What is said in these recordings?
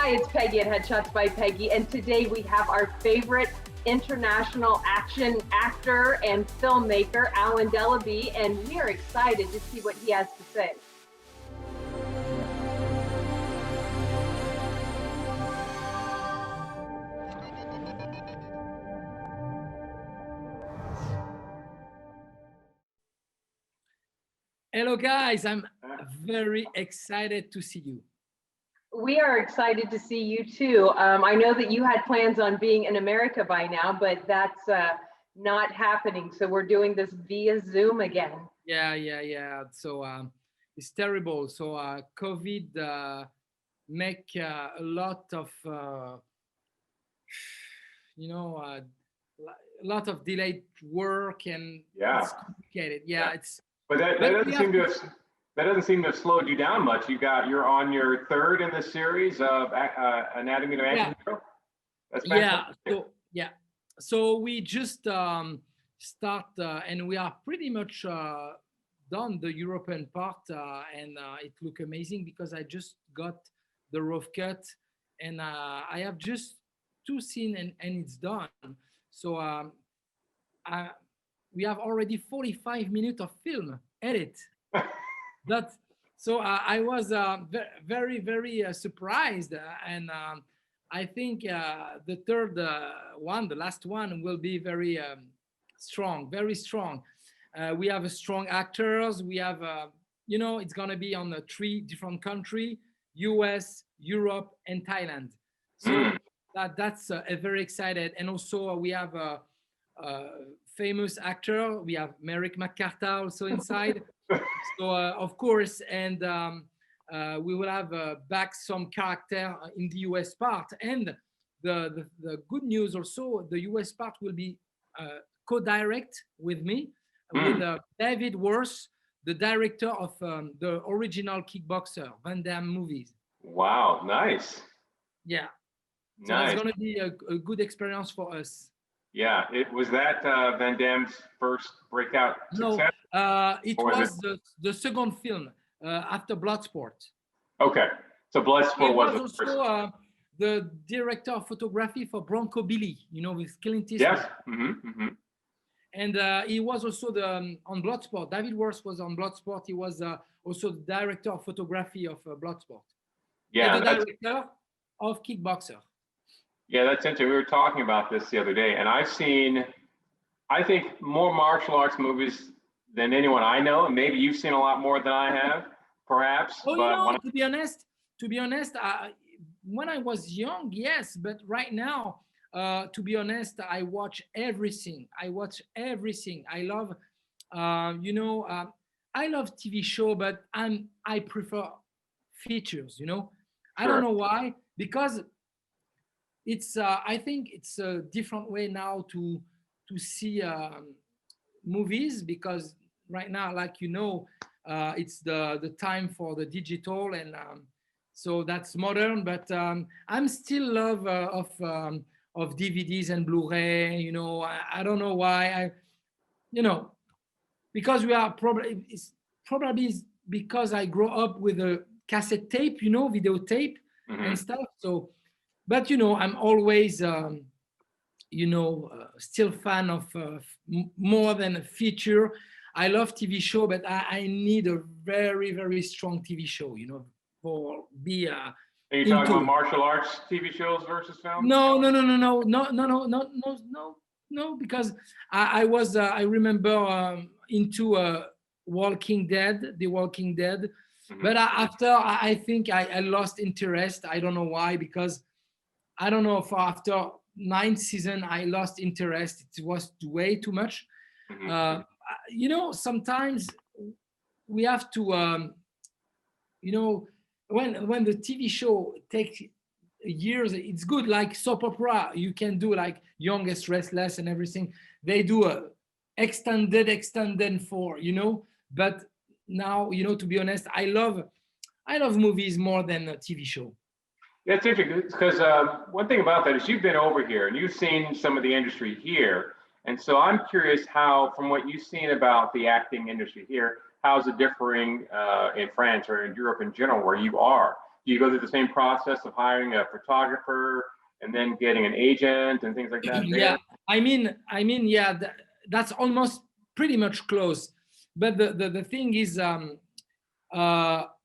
Hi, it's Peggy at Headshots by Peggy, and today we have our favorite international action actor and filmmaker, Alan Delabie, and we are excited to see what he has to say. Hello guys, I'm very excited to see you. We are excited to see you too. I know that you had plans on being in America by now, but that's not happening. So we're doing this via Zoom again. Yeah. So it's terrible. So COVID make a lot of, a lot of delayed work, and it's complicated. But that doesn't seem to have slowed you down much. You're on your third in the series of Anatomy of an Action Hero. That's fantastic. So we just start and we are pretty much done the European part, and it look amazing because I just got the rough cut, and I have just 2 scenes and it's done. So we have already 45 minutes of film edit. So I was very, very surprised, and I think the third one, the last one, will be very strong, very strong. We have strong actors. We have, it's gonna be on 3 different countries: US, Europe, and Thailand. So that's very excited. And also we have a famous actor. We have Merrick McCartha also inside. So of course, and we will have back some character in the US part. And the good news also, the US part will be co-direct with me, with David Worth, the director of the original Kickboxer, Van Damme movies. Wow, nice. Yeah. So it's going to be a good experience for us. Yeah, was that Van Damme's first breakout success? No, it was the second film after Bloodsport. Okay, so Bloodsport was also the director of photography for Bronco Billy, with Clint Eastwood. Yes. And he was also on Bloodsport. David Worth was on Bloodsport. He was also the director of photography of Bloodsport. Yeah, and the director of Kickboxer. Yeah, that's interesting. We were talking about this the other day, and I've seen, I think, more martial arts movies than anyone I know, and maybe you've seen a lot more than I have, perhaps. Oh, to be honest, when I was young, yes, but right now, to be honest, I watch everything. I love, I love TV show, but I prefer features. I don't know why, because it's I think it's a different way now to see movies, because right now, like it's the time for the digital, and so that's modern. But I'm still love of DVDs and Blu-ray. I don't know why. Because we are probably because I grew up with a cassette tape, videotape and stuff. So. But I'm always still fan of more than a feature. I love TV show, but I need a very, very strong TV show, for be. Are you talking about martial arts TV shows versus film? No, because I remember into Walking Dead, The Walking Dead, but after I think I lost interest. I don't know why, because I don't know, for after 9th season, I lost interest. It was way too much. Sometimes we have to, when the TV show takes years, it's good, like soap opera. You can do like Youngest Restless and everything. They do a extended for, but now, to be honest, I love movies more than a TV show. Yeah, it's interesting because one thing about that is you've been over here and you've seen some of the industry here. And so I'm curious how, from what you've seen about the acting industry here, how's it differing in France or in Europe in general, where you are? do you go through the same process of hiring a photographer and then getting an agent and things like that? Yeah, I mean, yeah, that's almost pretty much close. But the thing is,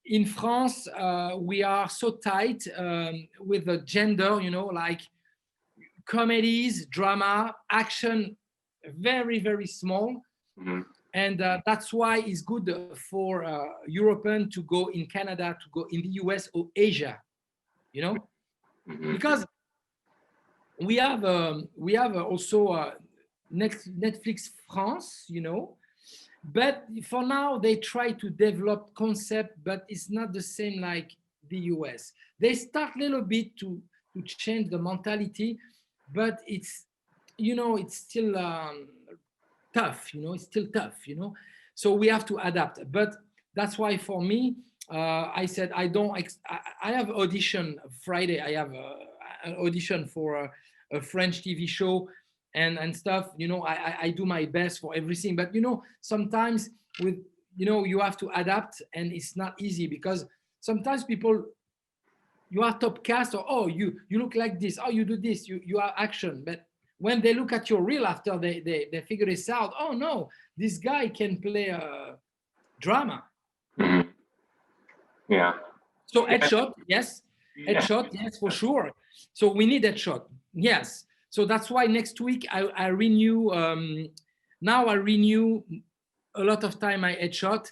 in France, we are so tight with the gender, you know, like comedies, drama, action, very, very small. Mm-hmm. And that's why it's good for European to go in Canada, to go in the US or Asia, you know, Mm-hmm. because we have also Netflix France, you know, but for now they try to develop concept, but it's not the same like the US. They start a little bit to change the mentality, but it's, you know, it's still tough, you know, it's still tough, you know, so we have to adapt. But that's why for me, I said I have audition Friday. I have an audition for a French TV show and stuff, you know. I do my best for everything, but you know, sometimes with, you know, you have to adapt, and it's not easy because sometimes people, you are top cast, or oh, you look like this, oh, you do this, you are action, but when they look at your reel after they figure this out, oh no, this guy can play drama. Mm-hmm. Yeah. So headshot, yes. Headshot, yes, for sure. So we need headshot, yes. So that's why next week I renew. Now I renew a lot of time my headshot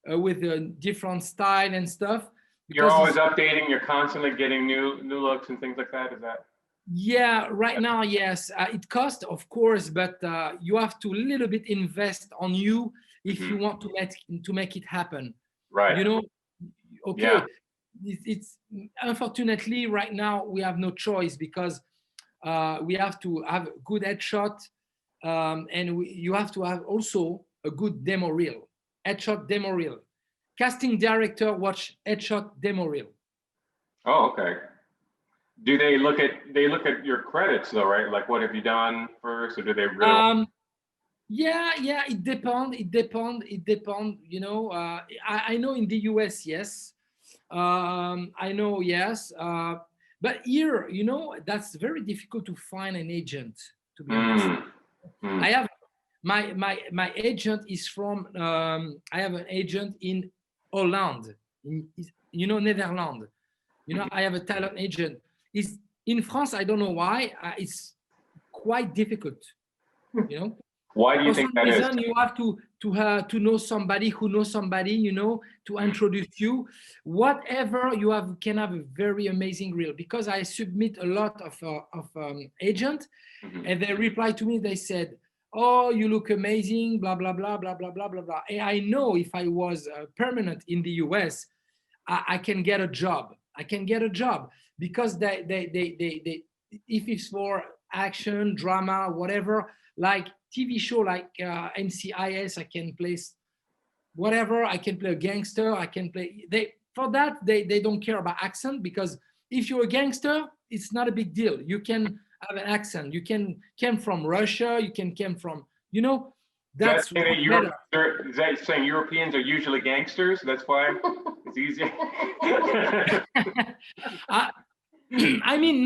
with a different style and stuff. You're always updating. You're constantly getting new looks and things like that. Is that? Yeah, right now, yes. It costs, of course, but you have to a little bit invest on you if you want to make it happen. Right. You know. Okay. Yeah. It's unfortunately right now we have no choice because we have to have good headshot, and you have to have also a good demo reel, headshot demo reel. Casting director watch headshot demo reel. Oh, okay. Do they look at your credits though, right? Like what have you done first, or do they really? Yeah, it depends. You know, I know in the US, yes. I know, yes. But here, you know, that's very difficult to find an agent, to be honest. I have my agent is from I have an agent in Holland, you know, Netherlands. You know, I have a talent agent. Is in France, I don't know why. It's quite difficult, you know. Why do you think that is? For some reason, you have to know somebody who knows somebody, you know, to introduce you. Whatever you have, can have a very amazing reel. Because I submit a lot of agent, and they reply to me. They said, "Oh, you look amazing," blah blah blah blah blah blah blah blah. And I know if I was permanent in the US, I can get a job. I can get a job because they if it's for action, drama, whatever, like TV show like NCIS, I can play whatever. I can play a gangster. I can play. For that they don't care about accent, because if you're a gangster, it's not a big deal. You can have an accent. You can came from Russia. You can came from, you know. That's better. Is that saying Europeans are usually gangsters? That's why it's easier. I mean,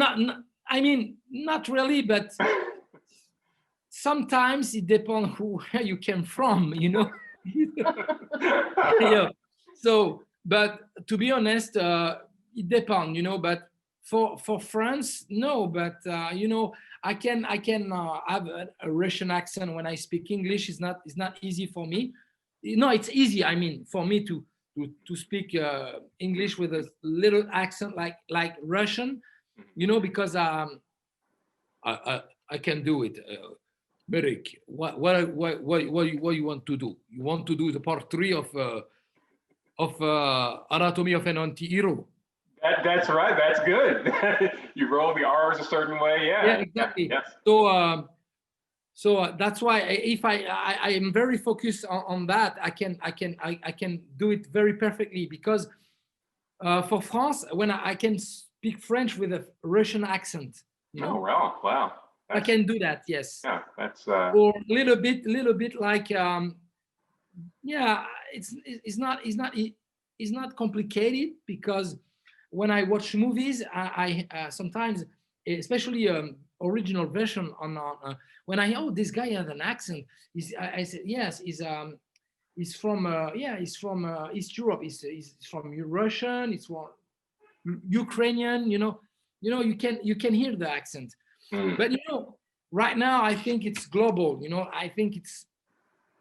not really, but sometimes it depends where you came from, you know. Yeah. So, but to be honest, it depends, you know. But for France, no. But you know, I can have a Russian accent when I speak English. It's not easy for me. No, it's easy. I mean, for me to speak English with a little accent like Russian, you know, because I can do it. Merrick, what you want to do? You want to do the part 3 of Anatomy of an Anti-Hero? That's right. That's good. You roll the R's a certain way. Yeah. Yeah, exactly. Yes. So that's why if I am very focused on that, I can do it very perfectly, because for France, when I can speak French with a Russian accent, you know. Oh, wow. I can do that, yes. Yeah, that's or a little bit like yeah, it's not complicated, because when I watch movies, I sometimes, especially original version when I this guy has an accent, I said yes, he's from he's from East Europe, he's from Russian, it's from Ukrainian, you can hear the accent. But right now I think it's global. I think it's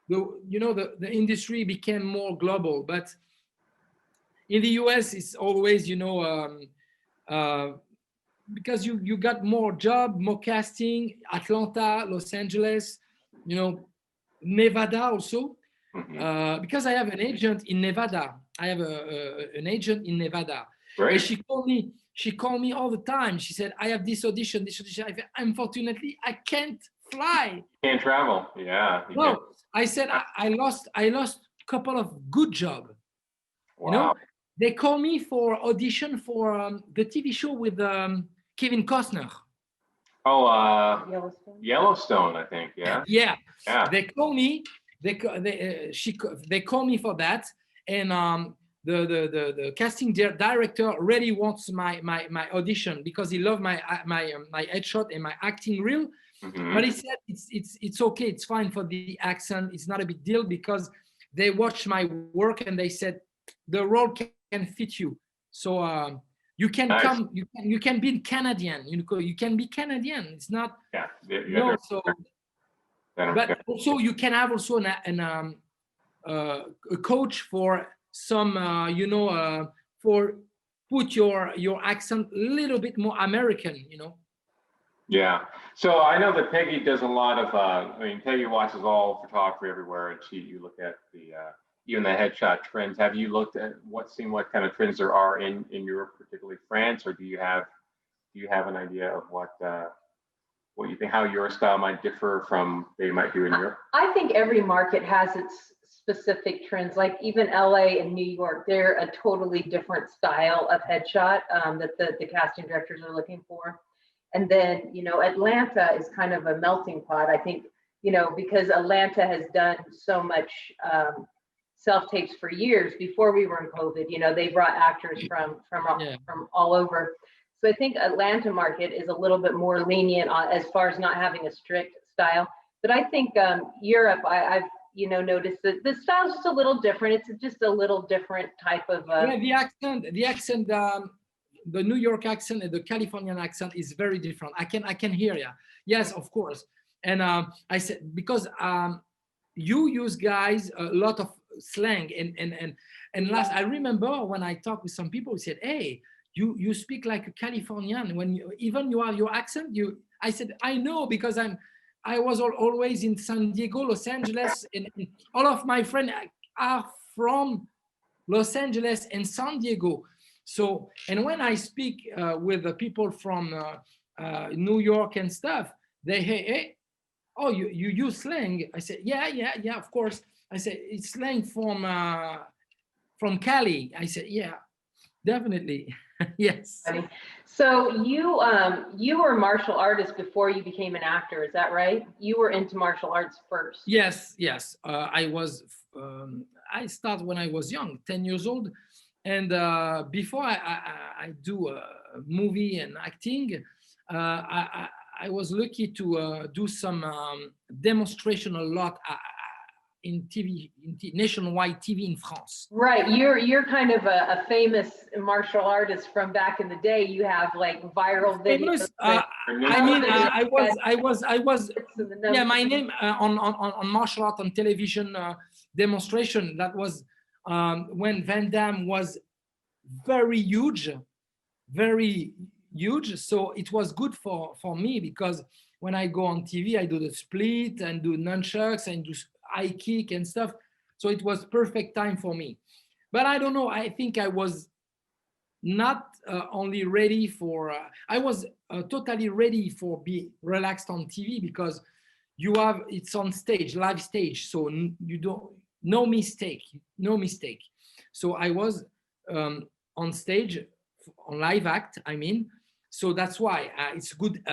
the industry became more global, but in the US it's always because you got more job, more casting, Atlanta, Los Angeles, Nevada also. Because I have an agent in Nevada. I have an agent in Nevada. Great. And she called me all the time. She said, I have this audition. Unfortunately, I can't fly. Can't travel. Yeah. No, I said, I lost a couple of good jobs. Wow. They call me for audition for the TV show with Kevin Costner. Oh, Yellowstone. Yellowstone, I think. Yeah. Yeah. Yeah. They call me. They call me for that, and the casting director really wants my audition because he loved my headshot and my acting reel. But he said it's okay, it's fine for the accent, it's not a big deal because they watched my work and they said the role can fit you. So you can nice. come, you can be Canadian, you can be Canadian. It's not so. But also you can have also a coach for some for put your accent a little bit more American. Yeah. So I know that Peggy does a lot of. Peggy watches all photography everywhere, and you look at the even the headshot trends. Have you looked at what kind of trends there are in Europe, particularly France, or do you have an idea of what you think, how your style might differ from they might do in Europe? I think every market has its specific trends. Like even LA and New York, they're a totally different style of headshot that the casting directors are looking for. And then, Atlanta is kind of a melting pot. I think, because Atlanta has done so much self-tapes for years before we were in COVID. They brought actors from all over. So I think Atlanta market is a little bit more lenient as far as not having a strict style. But I think Europe, I've noticed that the style is just a little different. It's just a little different type of. The accent, the New York accent and the Californian accent is very different. I can hear you. Yes, of course. And I said because you use guys a lot of slang and last I remember when I talked with some people who said, hey, you speak like a Californian when you have your accent. I said, I know because I was always in San Diego, Los Angeles, and all of my friends are from Los Angeles and San Diego. So, and when I speak with the people from New York and stuff, they hey, oh, you use slang? I said, yeah, of course. I said it's slang from Cali. I said, yeah, definitely. Yes. So you were a martial artist before you became an actor, is that right? You were into martial arts first. Yes. I was. I started when I was young, 10 years old, and before I do a movie and acting, I was lucky to do some demonstration a lot. In TV, nationwide TV in France. Right, you're kind of a famous martial artist from back in the day. You have like viral videos. I was. Yeah, my name on martial art on television demonstration. That was when Van Damme was very huge. So it was good for me because when I go on TV, I do the split and do nunchucks and do high kick and stuff. So it was perfect time for me. But I don't know, I think I was not only ready for, I was totally ready for be relaxed on TV because it's on stage, live stage. So you don't, no mistake. So I was on stage, on live act, I mean. So that's why it's good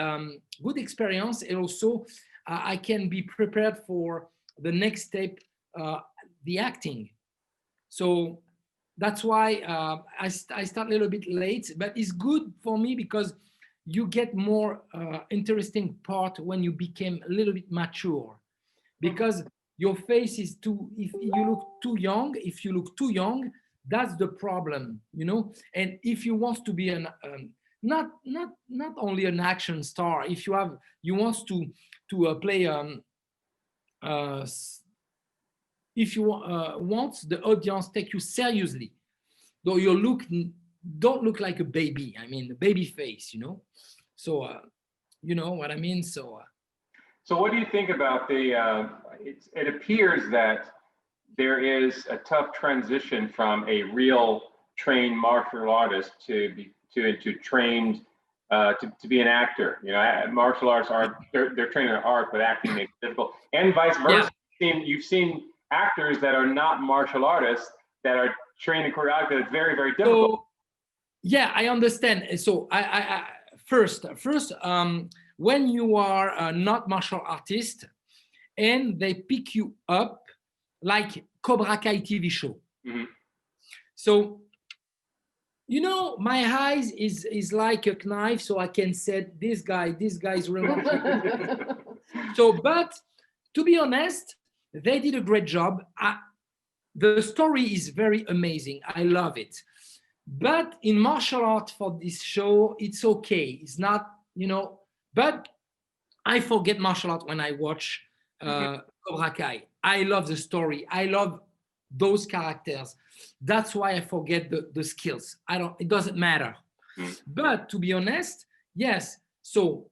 experience. And also I can be prepared for the next step, the acting. So that's why I start a little bit late, but it's good for me because you get more interesting part when you became a little bit mature, because your face is too, if you look too young, that's the problem, you know. And if you want to be an not only an action star, if you want to play if you want the audience take you seriously, though your look don't look like a baby, I mean, the baby face, you know. So you know what I mean. So what do you think about the it appears that there is a tough transition from a real trained martial artist to trained to be an actor. You know, martial arts are they're trained in art, but acting makes it difficult, and vice versa. Yeah. You've seen actors that are not martial artists that are trained in choreography. It's very, very difficult. So, yeah, I understand. So I first, when you are not martial artist and they pick you up like Cobra Kai TV show. Mm-hmm. So, you know, my eyes is like a knife, so I can say this guy's really. So, but to be honest, they did a great job. The story is very amazing. I love it. But in martial art for this show, it's okay. It's not, you know, but I forget martial art when I watch Cobra Kai. I love the story. I love those characters. That's why I forget the skills. It doesn't matter. But to be honest, yes. So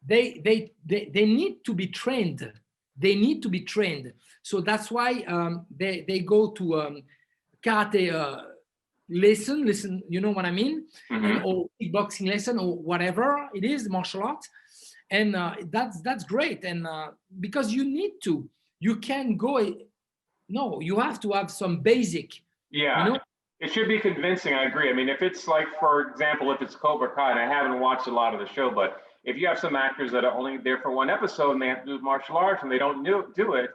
they need to be trained. They need to be trained. So that's why they go to karate lesson, you know what I mean? Mm-hmm. Or kickboxing lesson or whatever it is, martial art. And that's great. And because you can go, no, you have to have some basic. Yeah, you know? It should be convincing, I agree. I mean, if it's like, for example, if it's Cobra Kai, and I haven't watched a lot of the show, but if you have some actors that are only there for one episode and they have to do martial arts and they don't do it,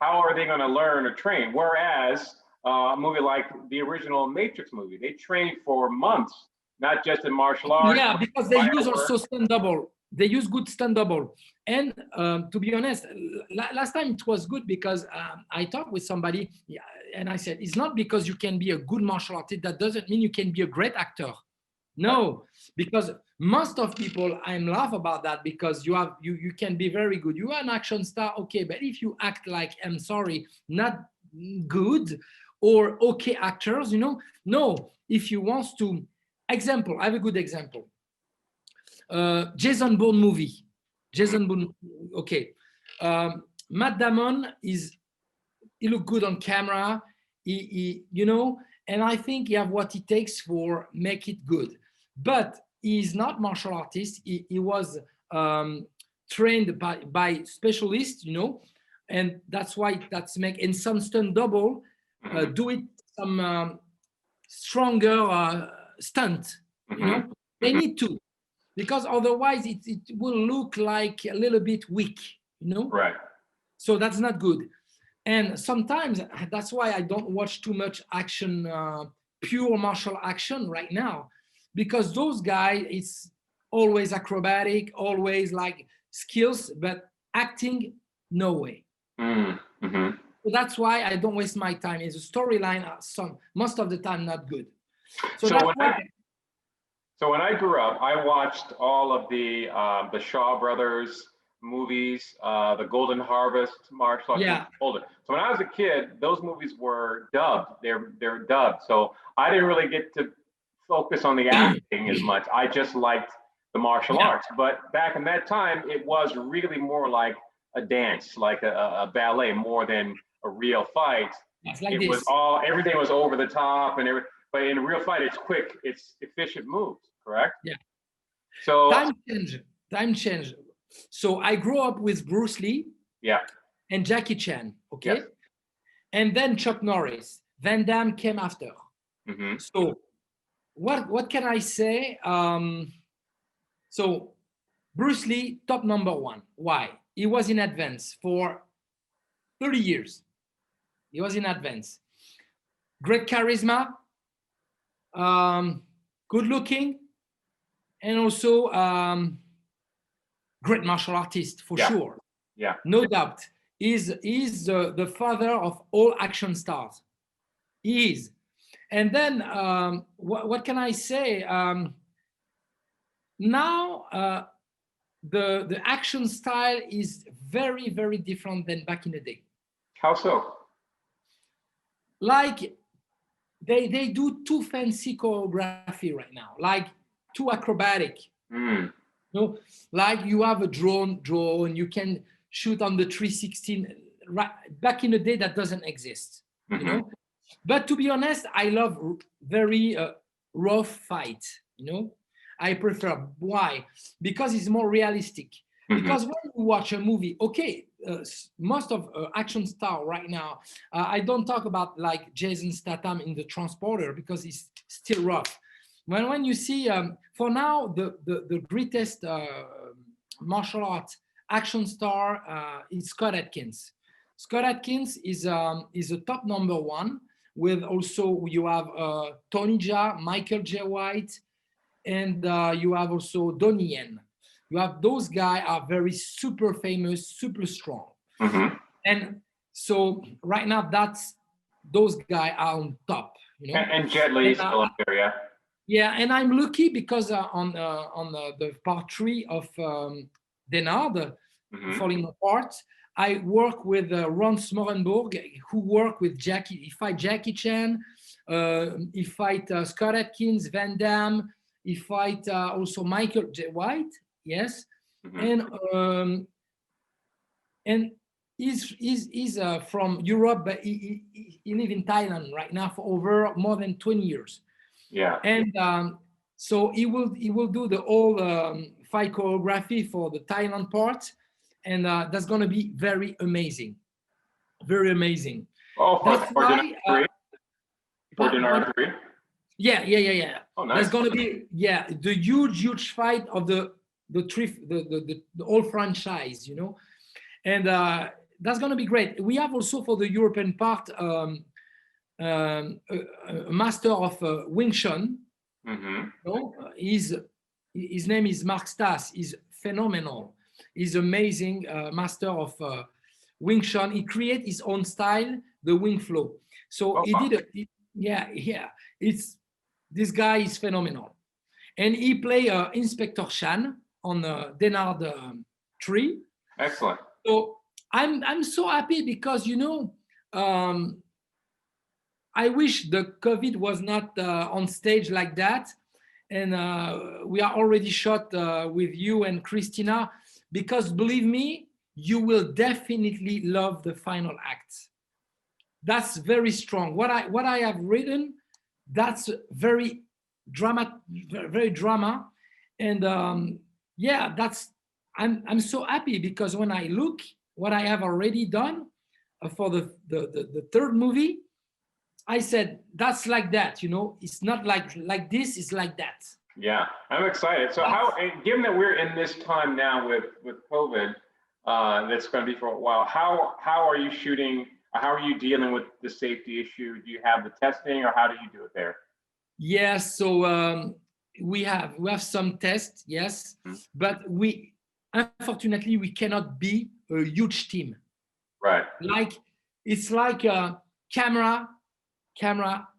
how are they going to learn or train? Whereas a movie like the original Matrix movie, they trained for months, not just in martial arts. Yeah, because they use also stunt double. They use good stunt double. And to be honest, last time it was good because I talked with somebody and I said, it's not because you can be a good martial artist, that doesn't mean you can be a great actor. No, because most of people, I'm laugh about that because you can be very good. You are an action star, okay, but if you act like, I'm sorry, not good or okay actors, you know, no, if you want to, example, I have a good example. Jason Bourne movie. Jason Bourne, okay. Matt Damon he look good on camera, he you know, and I think he have what it takes for make it good. But he's not martial artist. He was trained by specialists, you know, and that's why that's make in some stunt double do it some stronger stunt, you know. They need to, because otherwise it will look like a little bit weak, you know. Right. So that's not good. And sometimes that's why I don't watch too much action, pure martial action right now, because those guys, it's always acrobatic, always like skills, but acting, no way. Mm-hmm. So that's why I don't waste my time. It's a storyline, most of the time not good. So when I grew up, I watched all of the Shaw Brothers movies, the Golden Harvest, martial arts. Yeah. So when I was a kid, those movies were dubbed. They're dubbed. So I didn't really get to focus on the acting as much. I just liked the martial arts. But back in that time, it was really more like a dance, like a ballet, more than a real fight. Like it was everything was over the top and everything. But in a real fight, it's quick, it's efficient moves, correct? Yeah. So time change. So I grew up with Bruce Lee. Yeah. And Jackie Chan. Okay. Yes. And then Chuck Norris. Van Damme came after. Mm-hmm. So what can I say? So Bruce Lee, top number one. Why? He was in advance for 30 years. He was in advance. Great charisma, good looking, and also great martial artist for sure. Yeah. No doubt. He's the father of all action stars. He is. And then what can I say? Now the action style is very, very different than back in the day. How so? Like they do too fancy choreography right now, like too acrobatic. You know, like you have a drone, you can shoot on the 316. Right, back in the day, that doesn't exist. You know. But to be honest, I love very rough fight. You know, I prefer. Why? Because it's more realistic. Because when you watch a movie, okay, most of action star right now, I don't talk about like Jason Statham in The Transporter because he's still rough. When you see, for now, the greatest martial art action star is Scott Adkins. Scott Adkins is a top #1. With also you have Tony Jaa, Michael J. White, and you have also Donnie Yen. You have those guys are very super famous, super strong. And so right now those guys are on top. You know? And Jet Li is still up there, yeah. Yeah, and I'm lucky because on the part 3 of Denard, Falling Apart, I work with Ron Smorenburg, who worked with Jackie. He fight Jackie Chan, he fight Scott Adkins, Van Damme, he fight also Michael J. White, yes, and he's from Europe, but he lives in Thailand right now for over more than 20 years. Yeah, and so he will do the whole fight choreography for the Thailand part. And that's going to be very amazing. Very amazing. Oh, for Denard 3? For Denard 3? Yeah. Oh, nice. That's going to be, the huge fight of the whole franchise, you know. And that's going to be great. We have also for the European part a master of Wing Chun. You know? His name is Mark Stas. He's phenomenal. He's amazing master of Wing Chun. He created his own style, the Wing Flow. So he did it. This guy is phenomenal. And he played Inspector Chan on Denard 3. Excellent. So I'm so happy because, you know, I wish the COVID was not on stage like that. And we are already shot with you and Christina. Because believe me, you will definitely love the final act. That's very strong. What I have written, that's very drama, and I'm so happy because when I look what I have already done for the third movie, I said that's like that. You know, it's not like this. It's like that. Yeah, I'm excited. So given that we're in this time now with COVID, that's going to be for a while, how are you shooting? How are you dealing with the safety issue? Do you have the testing, or how do you do it there? Yes, so we have some tests, yes, but unfortunately we cannot be a huge team. Right. It's like a camera,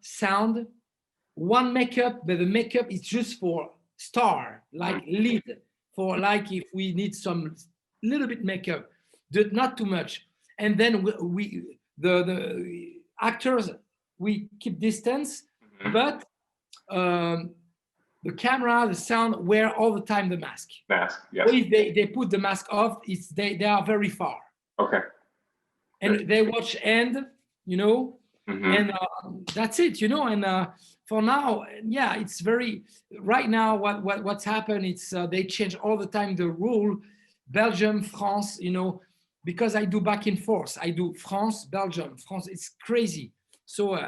sound. One makeup, but the makeup is just for star, like lead, for like if we need some little bit makeup, not too much. And then the actors, we keep distance, but the camera, the sound, wear all the time the mask. Mask, yes. So if they put the mask off, they are very far. Okay. And they watch end, you know, and that's it, you know. And for now, it's very right now. What's happened? It's they change all the time the rule. Belgium, France, you know, because I do back and forth. I do France, Belgium, France. It's crazy. So,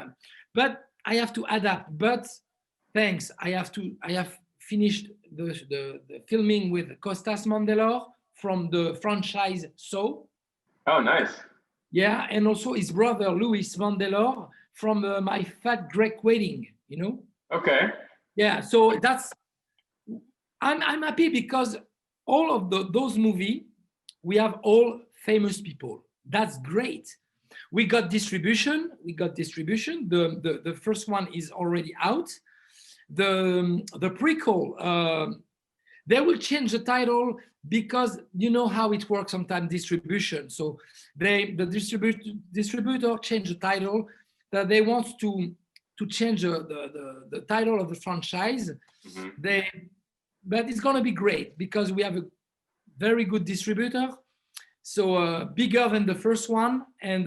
but I have to adapt. But thanks, I have finished the filming with Costas Mandylor from the franchise So. Oh, nice. Yeah, and also his brother Louis Mandylor from My Fat Greek Wedding, you know. Okay. Yeah, so that's, I'm happy because all of those movies, we have all famous people. That's great. We got distribution. The first one is already out. The prequel, they will change the title because you know how it works sometimes, distribution. So the distributor change the title, that they want to change the title of the franchise. Mm-hmm. But it's going to be great because we have a very good distributor, so bigger than the first one, and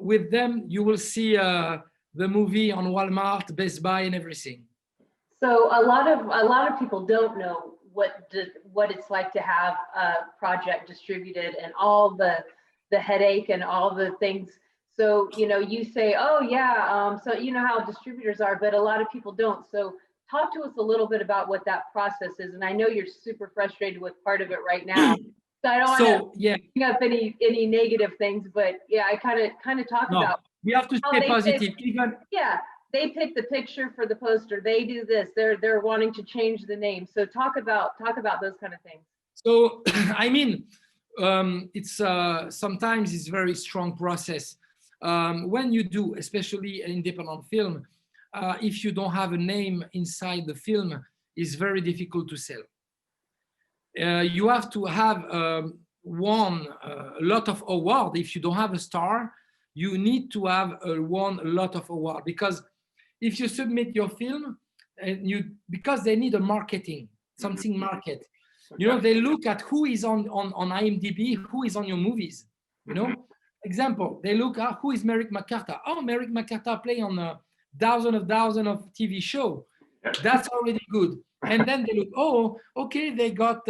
with them you will see the movie on Walmart, Best Buy, and everything. So a lot of people don't know what it's like to have a project distributed and all the headache and all the things. So you say, oh yeah, so you know how distributors are, but a lot of people don't. So talk to us a little bit about what that process is. And I know you're super frustrated with part of it right now. So I don't want to bring up any negative things, but yeah, I kind of talk about. We have to stay positive. They pick the picture for the poster. They do this. They're wanting to change the name. So talk about those kind of things. So I mean, it's sometimes it's very strong process. When you do, especially an independent film, if you don't have a name inside the film, it's very difficult to sell. You have to have won a lot of award. If you don't have a star, you need to have won a lot of award, because if you submit your film and because they need a marketing, something market. They look at who is on IMDb, who is on your movies. Example, they look at who is Merrick McCartha. Oh, Merrick McCartha play on a thousand of TV show. That's already good. And then they look, oh, okay, they got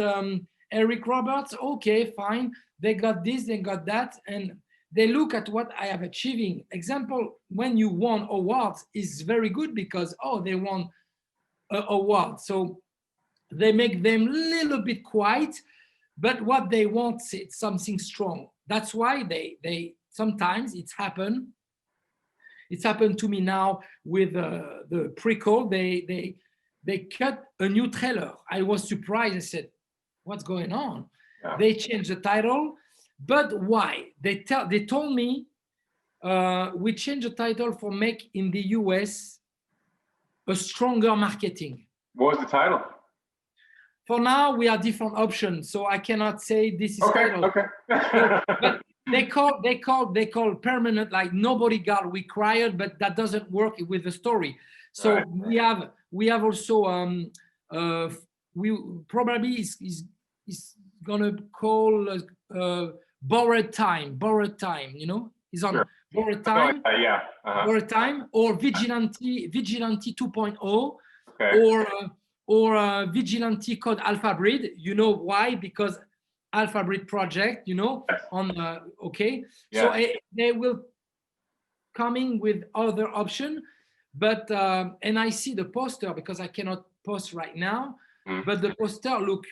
Eric Roberts. Okay, fine. They got this, they got that. And they look at what I am achieving. Example, when you won awards is very good because, oh, they won an award. So they make them a little bit quiet, but what they want is something strong. That's why they sometimes it's happened to me now with the prequel. They cut a new trailer. I was surprised. I said, what's going on? Yeah. They changed the title, but why? They told me we changed the title for make in the US a stronger marketing. What was the title? For now, we have different options, so I cannot say this is title. Okay. But they call permanent, like nobody got required, but that doesn't work with the story. So right. we have also we probably is gonna call borrowed time. Is on borrowed time. Borrowed time or Vigilante 2.0. Okay. Or Vigilante Code Alpha Breed. You know why? Because Alpha Breed project, on okay. Yeah. So they will coming with other option, but and I see the poster because I cannot post right now. But the poster look.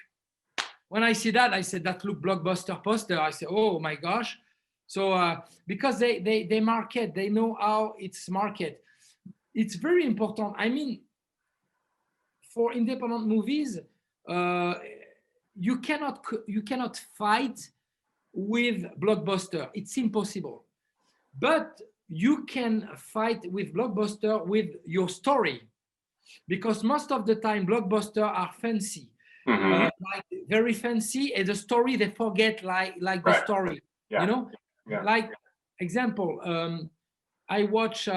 When I see that, I said that look blockbuster poster. I said, oh my gosh. So because they market, they know how it's market. It's very important. I mean, for independent movies, you cannot fight with blockbuster. It's impossible. But you can fight with blockbuster with your story, because most of the time blockbuster are fancy, like very fancy, and the story they forget like the story. Yeah. Like example, I watch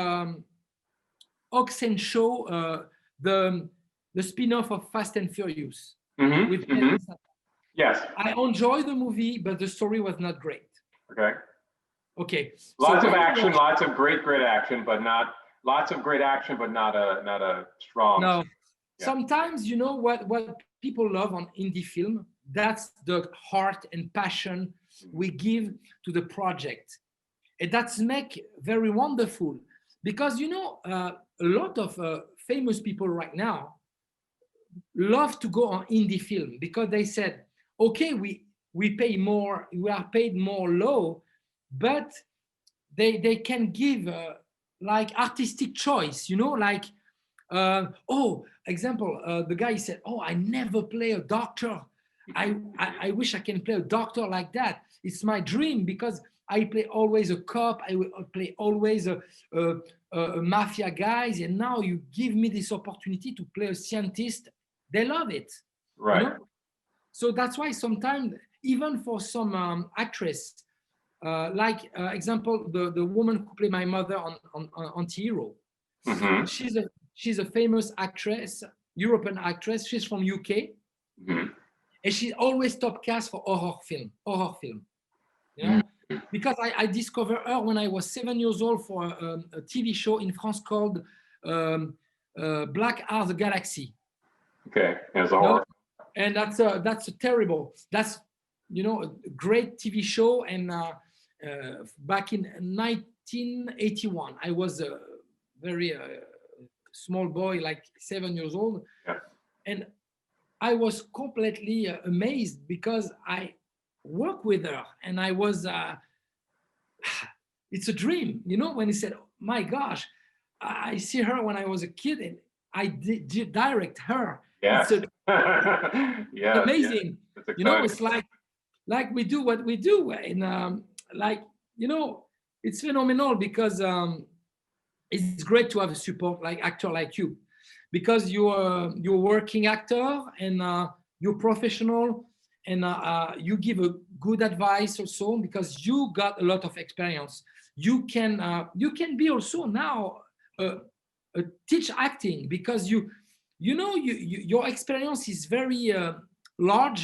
Ox and Show, the spin-off of Fast and Furious. With yes. I enjoy the movie, but the story was not great. Okay. Lots of action, lots of great action, but not lots of great action, but not a strong. No. Yeah. Sometimes what people love on indie film, that's the heart and passion we give to the project, and that's make very wonderful, because a lot of famous people right now love to go on indie film because they said, okay, we pay more, we are paid more low, but they can give like artistic choice, you know, like, example, the guy said, oh, I never play a doctor. I wish I can play a doctor like that. It's my dream because I play always a cop. I will play always a mafia guys. And now you give me this opportunity to play a scientist. They love it. Right. You know? So that's why sometimes, even for some actress, example, the woman who played my mother on Hero, Mm-hmm. she's a famous actress, European actress. She's from UK, Mm-hmm. and she's always top cast for horror film. You know, because I discovered her when I was 7 years old for a TV show in France called Black Are the Galaxy. Okay, as a horror. And that's a terrible. That's, you know, a great TV show. And back in 1981, I was a very small boy, like 7 years old, Yeah. and I was completely amazed because I worked with her, and I was. It's a dream, you know. When he said, "My gosh, I see her when I was a kid, and I did direct her." Yes. It's Yeah. amazing. It's You know, it's like we do what we do, and like, you know, it's phenomenal because it's great to have a support like actor like you, because you're working actor, and you're professional, and you give a good advice also because you got a lot of experience. You can be also now teach acting because your experience is very large,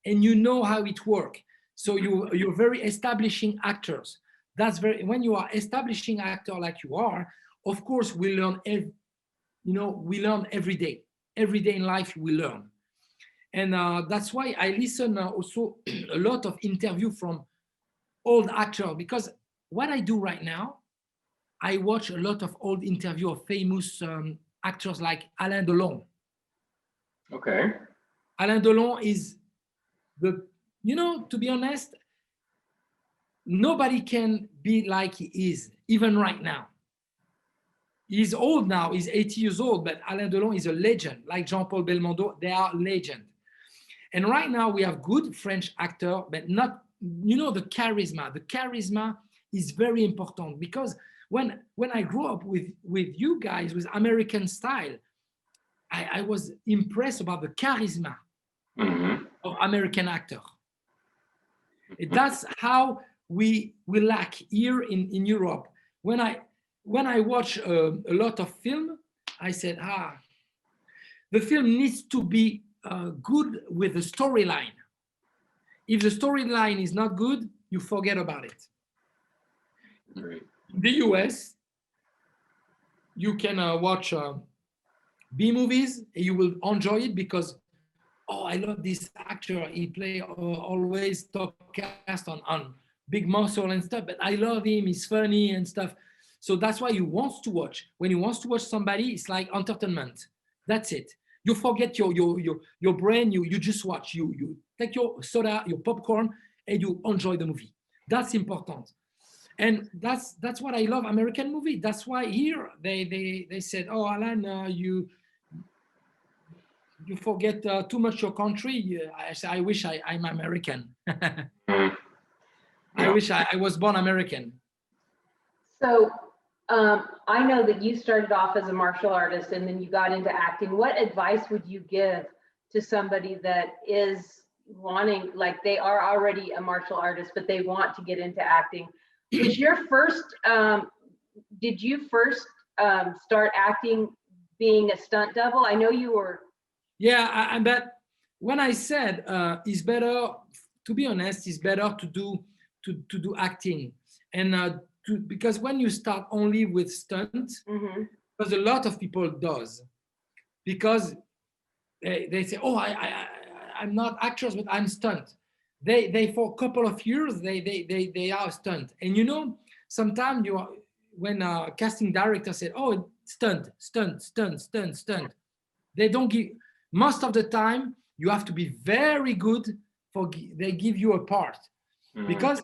and you know how it works. So you're very establishing actors. That's very, when you are establishing actor like you are, of course we learn every day. Every day in life we learn. And that's why I listen also a lot of interview from old actors, because what I do right now, I watch a lot of old interview of famous actors like Alan Delabie. Okay. Alan Delon is to be honest, nobody can be like he is, even right now. He's old now, he's 80 years old, but Alain Delon is a legend, like Jean-Paul Belmondo, they are legend. And right now we have good French actor, but not, the charisma. The charisma is very important because when I grew up with you guys, with American style, I was impressed about the charisma of American actor. That's how we lack here in Europe. When I watch a lot of film, I said, the film needs to be good with the storyline. If the storyline is not good, you forget about it. Great. In the US, you can watch B movies, and you will enjoy it because, I love this actor. He play always top cast on big muscle and stuff, but I love him. He's funny and stuff. So that's why you want to watch. When you want to watch somebody, it's like entertainment. That's it. You forget your brain. You just watch. You take your soda, your popcorn, and you enjoy the movie. That's important. And that's what I love American movie. That's why here they said, Alan, you forget too much your country. I wish I'm American. I wish I was born American. So I know that you started off as a martial artist and then you got into acting. What advice would you give to somebody that is wanting, like they are already a martial artist, but they want to get into acting? Was your first, did you first start acting being a stunt double? I know you were. Yeah, but when I said it's better, to be honest, it's better to do acting, and because when you start only with stunt, because a lot of people does, because they say, I'm not actors, but I'm stunt. They for a couple of years they are stunt, and sometimes when a casting director said, stunt, they don't give. Most of the time, you have to be very good they give you a part, because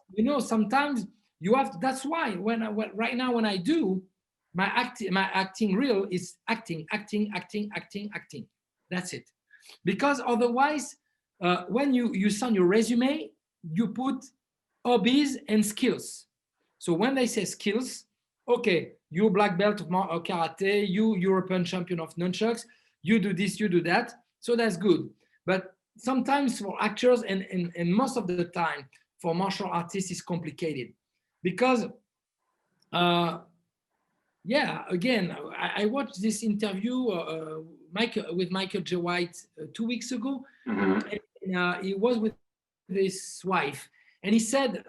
sometimes you have. That's why right now when I do, my acting reel is acting. That's it. Because otherwise, when you send your resume, you put hobbies and skills. So when they say skills, okay, you black belt of karate, you European champion of nunchucks, you do this, you do that. So that's good. But sometimes for actors and most of the time for martial artists is complicated because, yeah, again, I watched this interview with Michael J. White 2 weeks ago. And he was with his wife, and he said,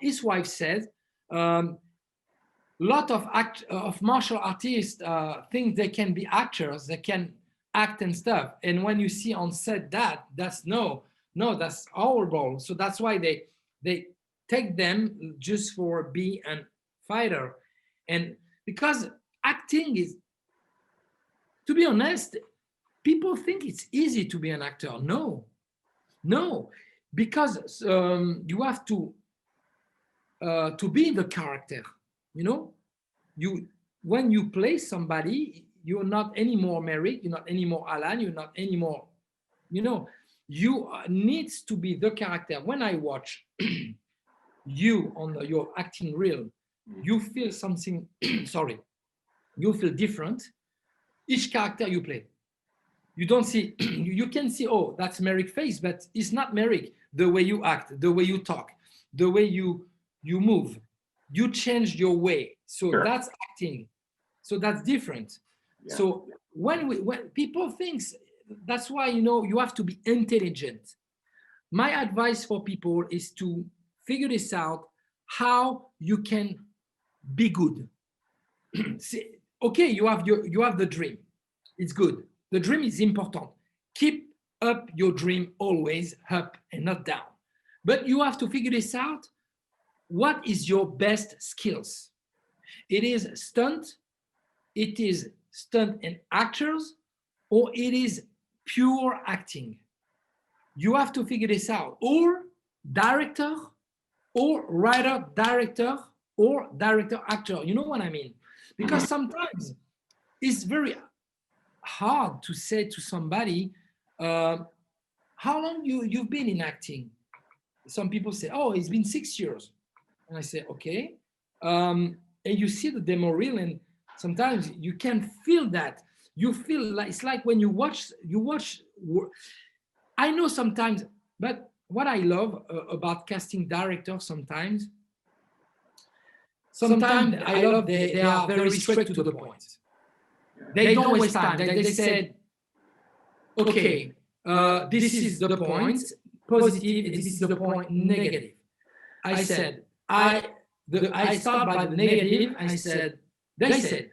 his wife said, lot of martial artists think they can be actors, they can act and stuff. And when you see on set that's no, that's horrible. So that's why they take them just for being a fighter. And because acting is, to be honest, people think it's easy to be an actor. No, because you have to be the character. When you play somebody, you're not anymore Merrick, you're not anymore Alan, you're not anymore, you need to be the character. When I watch you on your acting reel, you feel something, you feel different. Each character you play. You don't see, you can see, oh, that's Merrick's face, but it's not Merrick. The way you act, the way you talk, the way you move, you change your way. So sure. That's acting. So that's different. Yeah. So when people think, that's why, you have to be intelligent. My advice for people is to figure this out, how you can be good. See, okay, you have the dream. It's good. The dream is important. Keep up your dream always, up and not down. But you have to figure this out. What is your best skills? It is stunt and actors, or it is pure acting. You have to figure this out. Or director, or writer, director, or director, actor. You know what I mean? Because sometimes it's very hard to say to somebody, how long you've been in acting? Some people say, oh, it's been 6 years. And I say, okay. And you see the demo reel, and sometimes you can feel that. You feel like, it's like when you watch, I know sometimes, but what I love about casting directors sometimes I love they are very straight to the point. They don't waste time. They said, okay, this is the point, positive, this is the point, negative. I said, I start by the negative. They said,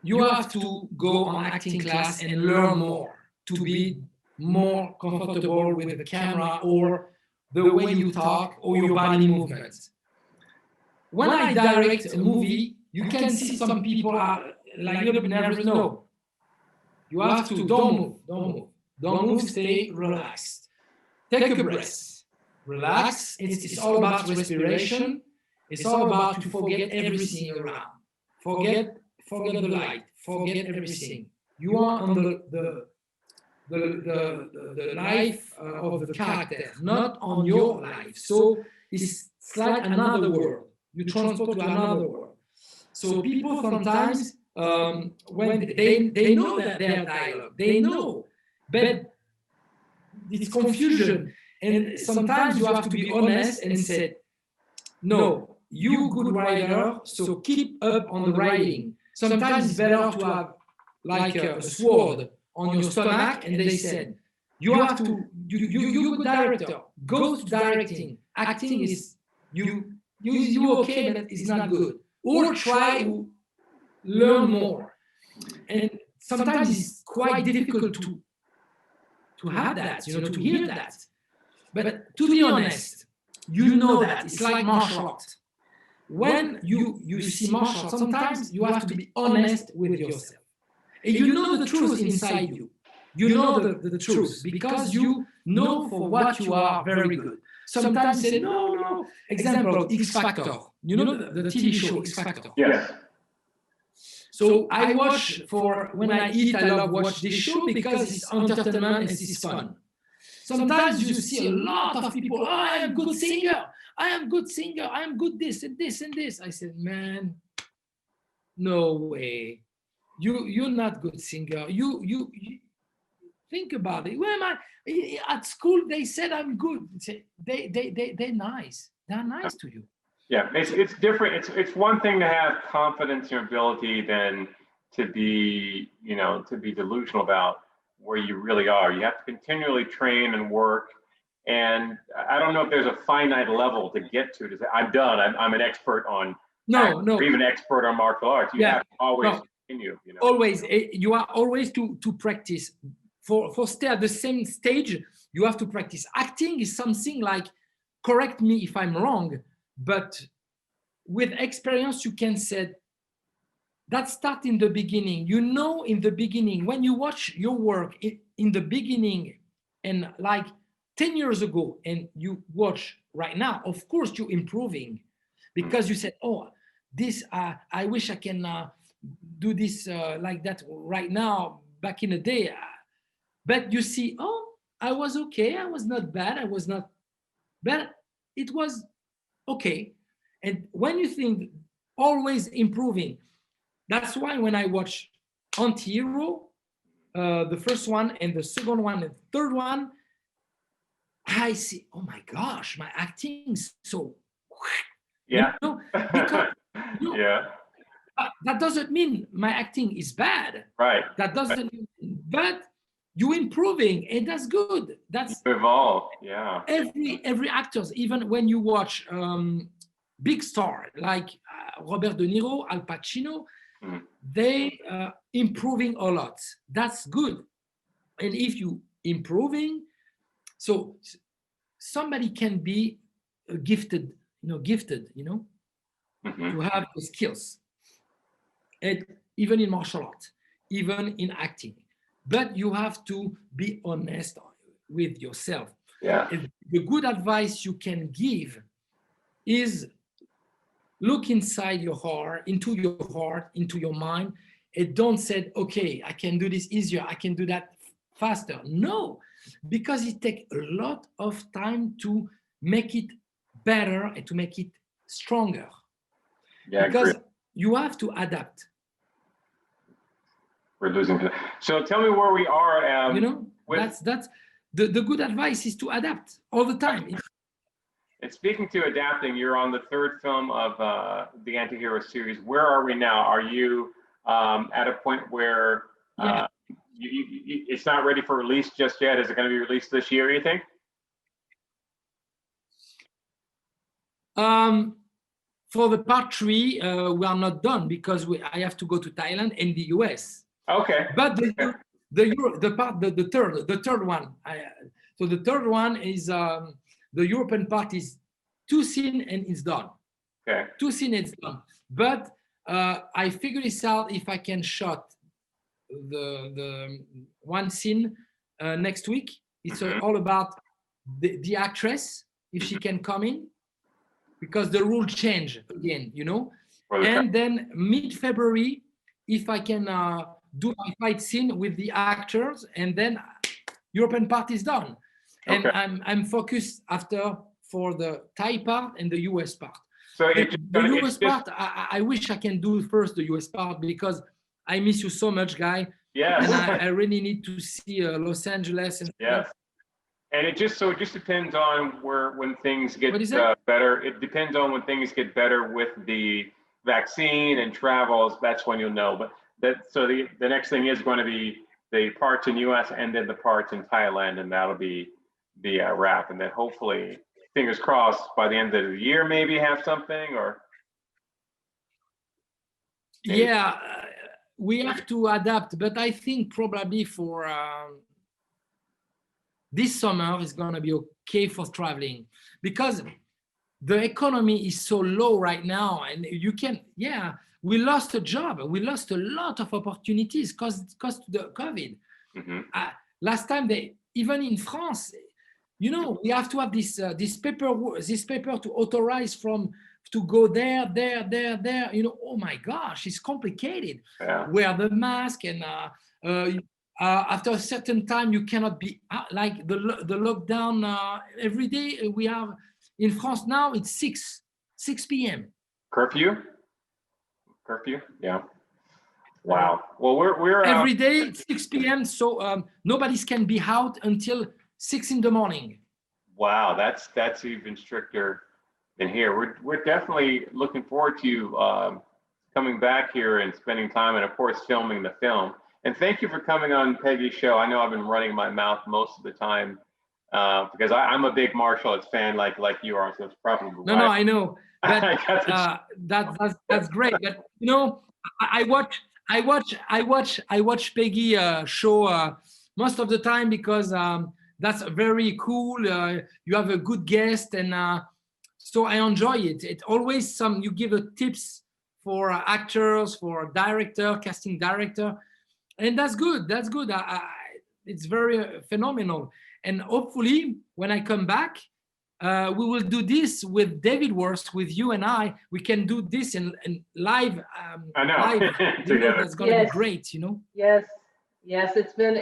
you have to go on acting class and learn more to be more comfortable with the camera or the way you talk or your body movements. When I direct a movie, you can see some people are like a little bit nervous. No, you have to, don't move, stay relaxed. Take a breath, relax. It's all about respiration. It's all about to forget everything around. Forget the light, forget everything. You are on the life of the character, not on your life. So it's like another world. You transport to another world. So people sometimes, when they know that their dialogue, they know, but it's confusion. And sometimes you have to be honest and say, no, you good writer, so keep up on the writing. Sometimes it's better to have like a sword on your stomach, and they said, you have to, you good director, go to directing. Acting is, you okay, but it's not good. Or try to learn more. And sometimes it's quite difficult to have that, to hear that. But to be honest, you know that it's like martial art. When you see martial art, sometimes you have to be honest with yourself. And you know the truth inside you. You know the truth because you know for what you are very good. Sometimes say, no. Example, X Factor. You know the TV show X Factor? Yes. So I watch for when I eat, I love watch this show because it's entertainment and it's fun. Sometimes you see a lot of people, oh, I am good singer, I am good singer, I am good this and this and this. I said, man, no way. You're not good singer. You think about it. Where am I? At school, they said I'm good. They're nice. They're nice to you. Yeah, it's different. It's one thing to have confidence in your ability than to be, to be delusional about where you really are. You have to continually train and work. And I don't know if there's a finite level to get to say, I'm done. I'm an expert on or even expert on martial arts. You have to always continue. Always, you are always to practice. For stay at the same stage, you have to practice. Acting is something like, correct me if I'm wrong, but with experience, you can say, that start in the beginning. In the beginning, when you watch your work in the beginning and like 10 years ago, and you watch right now, of course, you're improving because you said, oh, this, I wish I can do this like that right now, back in the day. But you see, oh, I was okay. I was not bad. I was not bad. It was okay. And when you think always improving, that's why when I watch Anti-Hero, the first one and the second one and the third one, I see, oh my gosh, my acting is so, because, that doesn't mean my acting is bad. Right. That doesn't mean, but you're improving, and that's good. That's you evolve. Yeah. Every actors, even when you watch big star like Robert De Niro, Al Pacino, they improving a lot. That's good. And if you improving, so somebody can be gifted, to have the skills, and even in martial arts, even in acting. But you have to be honest with yourself. Yeah. And the good advice you can give is look inside your heart, into your mind, and don't say, okay, I can do this easier, I can do that faster. No, because it takes a lot of time to make it better and to make it stronger. Yeah, because you have to adapt. We're losing. So tell me where we are. That's the good advice is to adapt all the time. And speaking to adapting, you're on the third film of the Anti-Hero series. Where are we now? Are you at a point where it's not ready for release just yet? Is it going to be released this year, you think? For the part 3, we are not done because I have to go to Thailand and the US. Okay. But the third one. So the third one is the European part is 2 scenes and it's done. Okay. 2 scenes and it's done. But I figured this out if I can shot the 1 scene next week. It's all about the actress, if she can come in, because the rule change again, And then mid-February, if I can do my fight scene with the actors, and then European part is done. And I'm focused after for the Thai part and the US part. So the US part, I wish I can do first the US part because I miss you so much, Guy. Yes. And I really need to see Los Angeles and yes. And it just depends on when things get better. It depends on when things get better with the vaccine and travels. That's when you'll know. But the next thing is going to be the parts in US and then the parts in Thailand, and that'll be the wrap. And then hopefully, fingers crossed, by the end of the year, maybe have something or. Maybe. Yeah, we have to adapt, but I think probably for this summer is going to be okay for traveling because the economy is so low right now, and we lost a job. We lost a lot of opportunities because of the COVID. Last time, even in France, we have to have this paper to authorize from to go there. You know, oh my gosh, it's complicated. Yeah. Wear the mask, and after a certain time, you cannot be out, like the lockdown. Every day we have in France now. It's 6 p.m. Curfew. Yeah. Wow. Well, we're every day it's 6 p.m. So nobody can be out until 6 in the morning. Wow, that's even stricter than here. We're definitely looking forward to you coming back here and spending time, and of course filming the film. And thank you for coming on Peggy's show. I know I've been running my mouth most of the time because I'm a big martial arts fan, like you are. So it's probably no, I know. But that's great. But you know, I watch Peggy show most of the time because that's very cool. You have a good guest, and so I enjoy it. It always you give tips for actors, for director, casting director, and that's good. That's good. It's very phenomenal. And hopefully, when I come back, we will do this with David Worth, with you and I. We can do this in live. I know. Live. You know, that's going to be great. You know. Yes. Yes, it's been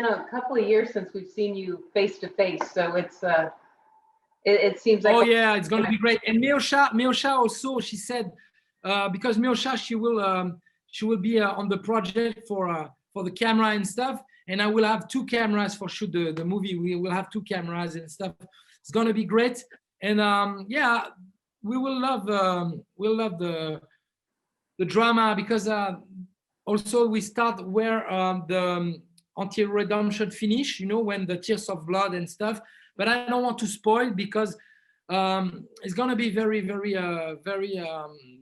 a couple of years since we've seen you face to face, so it seems like. Oh yeah, it's going to be great. And Miosha also, she said, because Miosha, she will be on the project for the camera and stuff, and I will have 2 cameras for shoot the movie. We will have 2 cameras and stuff. It's going to be great, and yeah, we'll love the drama because. Also, we start where the anti-redemption finish, you know, when the tears of blood and stuff. But I don't want to spoil because it's going to be very, very,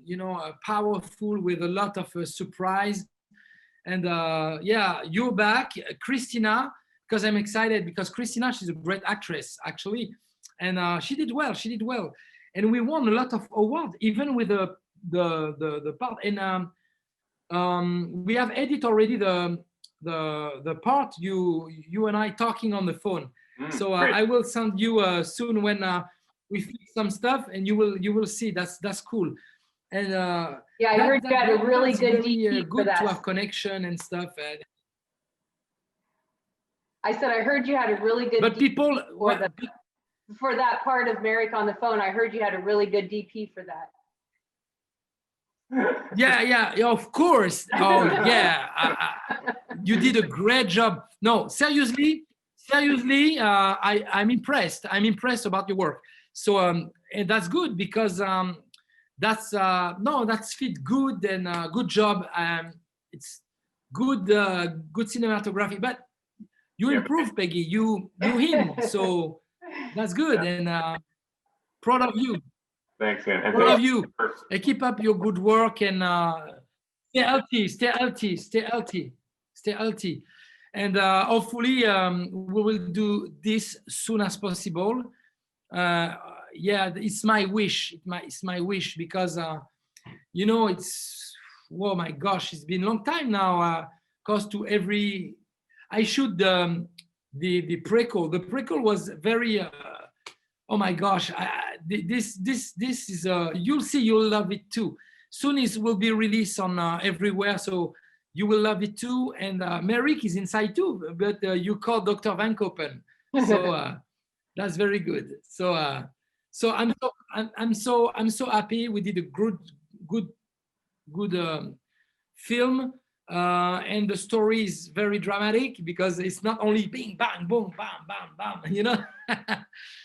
you know, powerful with a lot of surprise. And yeah, you're back, Christina, because I'm excited because Christina, she's a great actress, actually. And she did well. And we won a lot of awards, even with the part. And we have edited already the part you and I talking on the phone. So I will send you soon when we fix some stuff, and you will see. That's cool. And yeah, I heard you had a really good DP good for that. To have connection and stuff. And I said I heard you had a really good. But DP people for that part of Merrick on the phone, I heard you had a really good DP for that. Yeah, of course. Oh yeah, you did a great job. No, seriously, I'm impressed. I'm impressed about your work. So and that's good because that's fit good and good job. It's good cinematography, but you improve, Peggy. You him. So that's good, and proud of you. Thanks, man. And Proud of you. Keep up your good work and stay healthy. And hopefully we will do this soon as possible. Yeah, it's my wish. It's my wish because you know, it's, oh my gosh, it's been a long time now. Cause to every, I shoot the prequel. The prequel was very. Oh my gosh! This is you'll see, you'll love it too. Soon it will be released on everywhere, so you will love it too. And Merrick is inside too, but you call Dr. Van Koppen, so that's very good. So I'm so happy. We did a good film, and the story is very dramatic because it's not only bing bang boom bam bam bam, you know.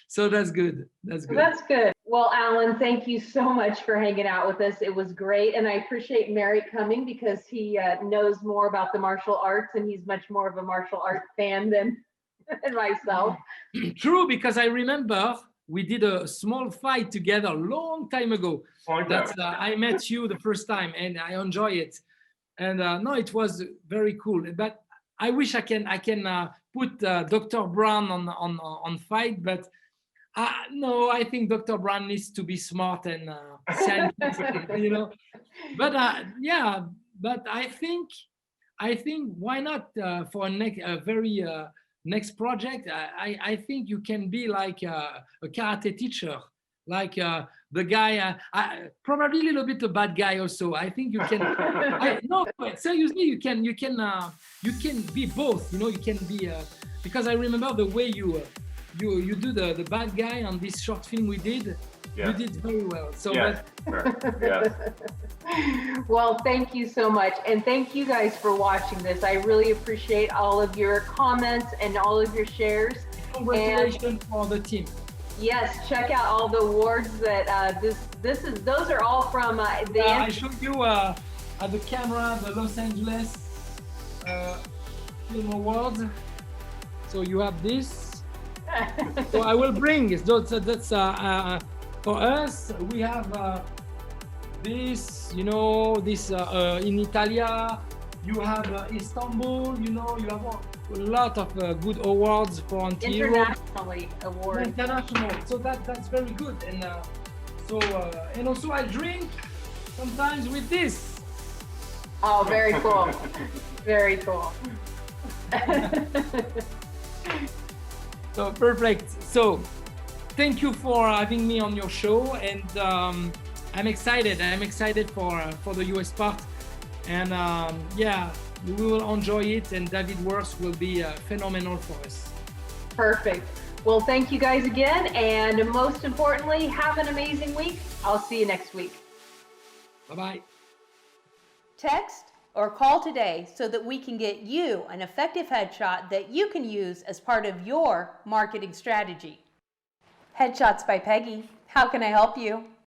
So that's good. That's good. Well, Alan, thank you so much for hanging out with us. It was great, and I appreciate Merrick coming because he knows more about the martial arts, and he's much more of a martial arts fan than myself. True, because I remember we did a small fight together a long time ago. I met you the first time, and I enjoy it. And no, it was very cool. But I wish I can put Dr. Brown on fight, but. No, I think Dr. Brown needs to be smart and scientific, you know. But yeah, but I think why not for a very next project? I think you can be like a karate teacher, like the guy, probably a little bit a bad guy also. I think you can. No, but seriously, you can be both. You know, you can be because I remember the way you do the bad guy on this short film we did. Yeah. You did very well. So Yes, sure. Yes. Well, thank you so much. And thank you guys for watching this. I really appreciate all of your comments and all of your shares. Congratulations for the team. Yes, check out all the awards that those are all from the I showed you at the camera the Los Angeles Film Awards. So you have this. So I will bring that's for us. We have this, you know, this in Italia. You have Istanbul. You know, you have a lot of good awards for internationally awards. International. So that's very good. And and also I drink sometimes with this. Oh, very cool. Very cool. So perfect. So thank you for having me on your show, and I'm excited. I'm excited for the US part, and yeah, we will enjoy it. And David Worth will be phenomenal for us. Perfect. Well, thank you guys again, and most importantly, have an amazing week. I'll see you next week. Bye bye. Text or call today so that we can get you an effective headshot that you can use as part of your marketing strategy. Headshots by Peggy. How can I help you?